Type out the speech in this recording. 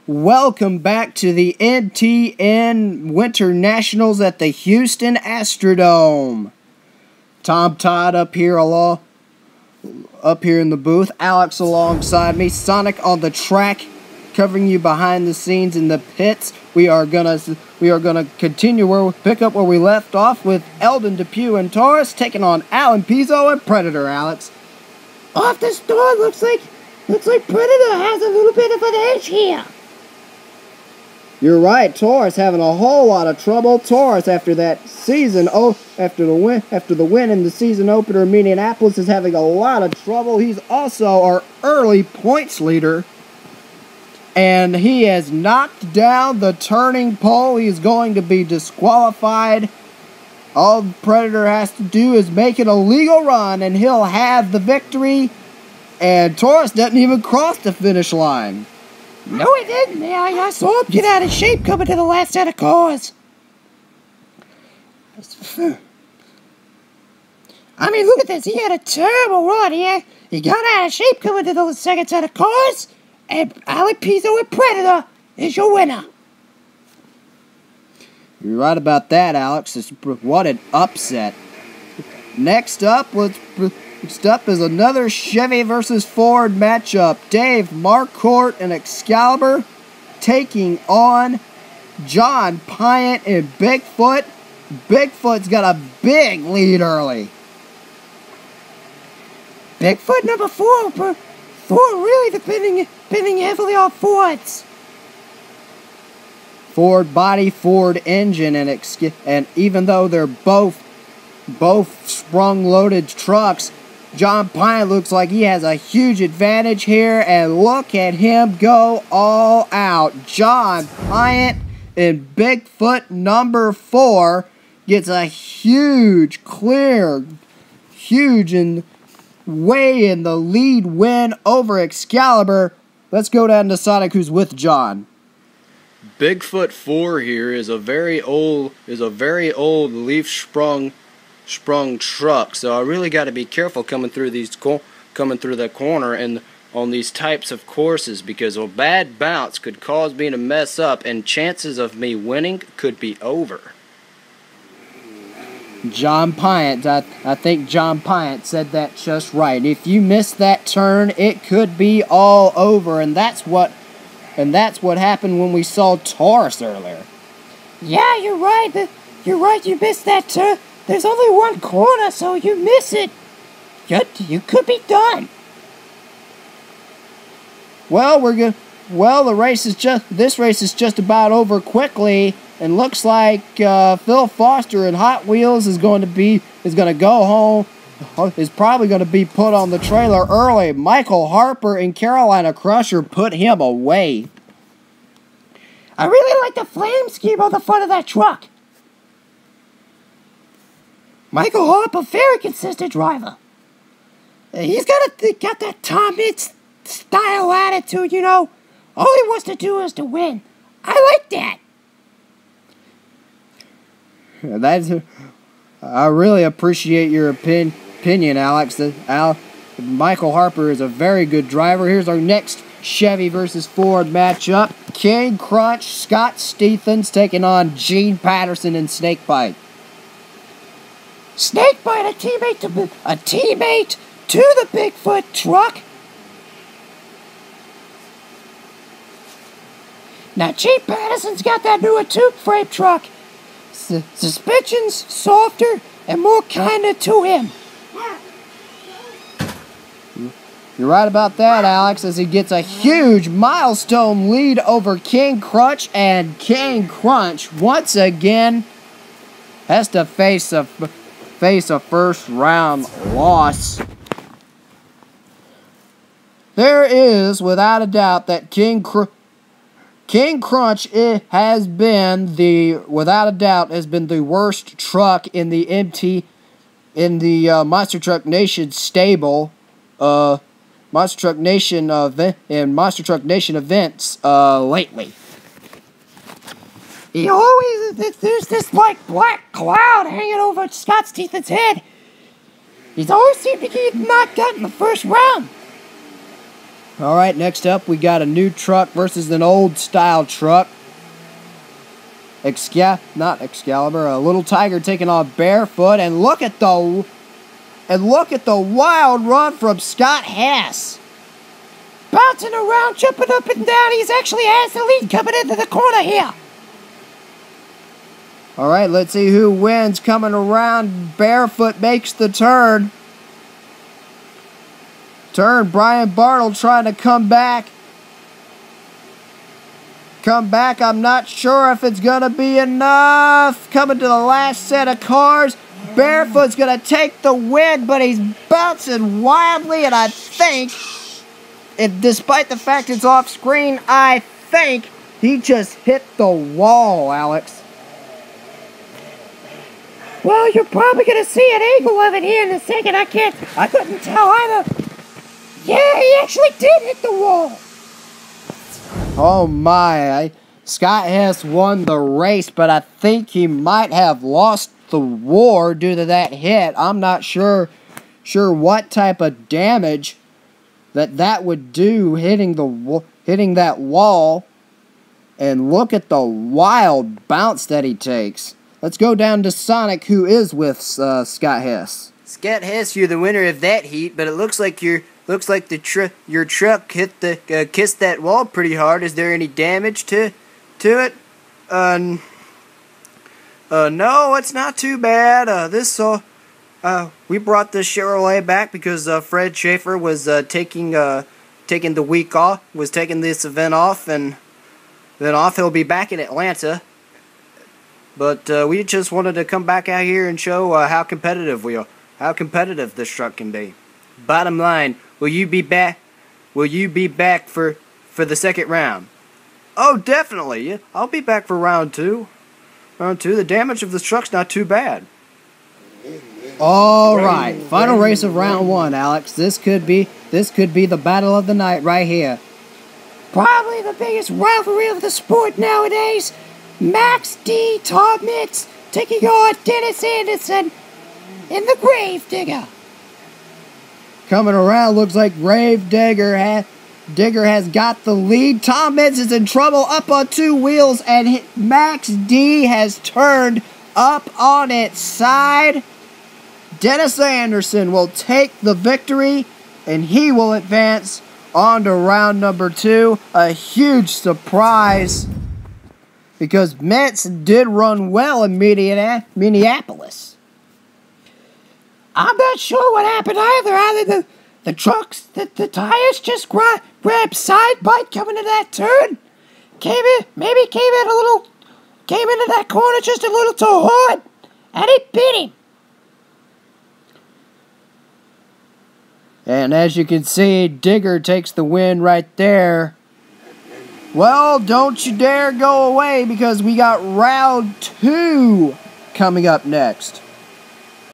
Welcome back to the M.T.N. Winter Nationals at the Houston Astrodome. Tom Todd up here in the booth. Alex alongside me. Sonic on the track, covering you behind the scenes in the pits. We are gonna continue pick up where we left off with Eldon Depew and Taurus taking on Alan Pizzo and Predator. Alex, off the start, looks like Predator has a little bit of an edge here. You're right. Taurus having a whole lot of trouble. Taurus, after that season, after the win in the season opener in Minneapolis, is having a lot of trouble. He's also our early points leader, and he has knocked down the turning pole. He is going to be disqualified. All Predator has to do is make an illegal run, and he'll have the victory. And Taurus doesn't even cross the finish line. No, he didn't. I saw him get out of shape coming to the last set of cars. I mean, look at this. He had a terrible run here. He got out of shape coming to the second set of cars. And Alan Pizzo and Predator is your winner. You're right about that, Alex. What an upset. Next up is another Chevy versus Ford matchup. Dave Marquardt and Excalibur taking on John Pyatt and Bigfoot. Bigfoot's got a big lead early. Bigfoot number 4. Ford really depending heavily on Fords. Ford body, Ford engine, and even though they're both sprung-loaded trucks, John Pyatt looks like he has a huge advantage here, and look at him go all out. John Pyatt in Bigfoot number 4 gets a huge way in the lead win over Excalibur. Let's go down to Sonic, who's with John. Bigfoot 4 here is a very old leaf sprung truck, so I really got to be careful coming through that corner and on these types of courses, because a bad bounce could cause me to mess up and chances of me winning could be over. John Pyatt, I think John Pyatt said that just right. If you miss that turn, it could be all over, and that's what happened when we saw Taurus earlier. Yeah, you're right. You missed that turn. There's only one corner, so you miss it. You could be done. Well, this race is just about over quickly, and looks like Phil Foster in Hot Wheels is probably going to be put on the trailer early. Michael Harper in Carolina Crusher put him away. I really like the flame scheme on the front of that truck. Michael Harper, very consistent driver. He's got that Tom Mintz style attitude, you know. All he wants to do is to win. I like that. I really appreciate your opinion, Alex. Michael Harper is a very good driver. Here's our next Chevy versus Ford matchup. King Crunch, Scott Stephens taking on Gene Patterson and Snakebite. Snakebite, a teammate to the Bigfoot truck. Now, Gene Patterson's got that newer tube frame truck. Suspension's softer and more kinder to him. You're right about that, Alex, as he gets a huge milestone lead over King Crunch, and King Crunch once again has to face a first round loss. There is, without a doubt, that King Crunch has been the worst truck in the Monster Truck Nation stable, Monster Truck Nation events lately. There's this like black cloud hanging over Scott Stephens' head. He's always seemed to get knocked out in the first round. Alright, next up we got a new truck versus an old style truck. Not Excalibur, a Little Tiger taking on Barefoot, and look at the wild run from Scott Hess. Bouncing around, jumping up and down. He's actually has the lead coming into the corner here. Alright, let's see who wins. Coming around, Barefoot makes the turn. Brian Bartle trying to come back. I'm not sure if it's going to be enough. Coming to the last set of cars. Barefoot's going to take the win, but he's bouncing wildly, and I think, despite the fact it's off screen, I think he just hit the wall, Alex. Well, you're probably going to see an angle of it here in a second. I couldn't tell either. Yeah, he actually did hit the wall. Oh my, Scott Hess won the race, but I think he might have lost the war due to that hit. I'm not sure what type of damage that would do hitting that wall. And look at the wild bounce that he takes. Let's go down to Sonic, who is with Scott Hess. Scott Hess, you're the winner of that heat, but it looks like your truck hit the kissed that wall pretty hard. Is there any damage to it? No, it's not too bad. We brought the Chevrolet back because Fred Schaefer was taking the week off, was taking this event off, and then he'll be back in Atlanta. But we just wanted to come back out here and show how competitive we are, how competitive this truck can be. Bottom line, will you be back? Will you be back for the second round? Oh, definitely. Yeah, I'll be back for round two. The damage of this truck's not too bad. All right, final race of round one, Alex. This could be the battle of the night right here. Probably the biggest rivalry of the sport nowadays. Max D. Tom Mitz taking on Dennis Anderson in the Gravedigger. Coming around, looks like Digger has got the lead. Tom Mitz is in trouble up on two wheels, and Max D has turned up on its side. Dennis Anderson will take the victory, and he will advance on to round number 2. A huge surprise, because Mitz did run well in Minneapolis. I'm not sure what happened either. Either the trucks, the tires just grabbed side bite coming to that turn. Came into that corner just a little too hard, and it bit him. And as you can see, Digger takes the win right there. Well, don't you dare go away, because we got round 2 coming up next.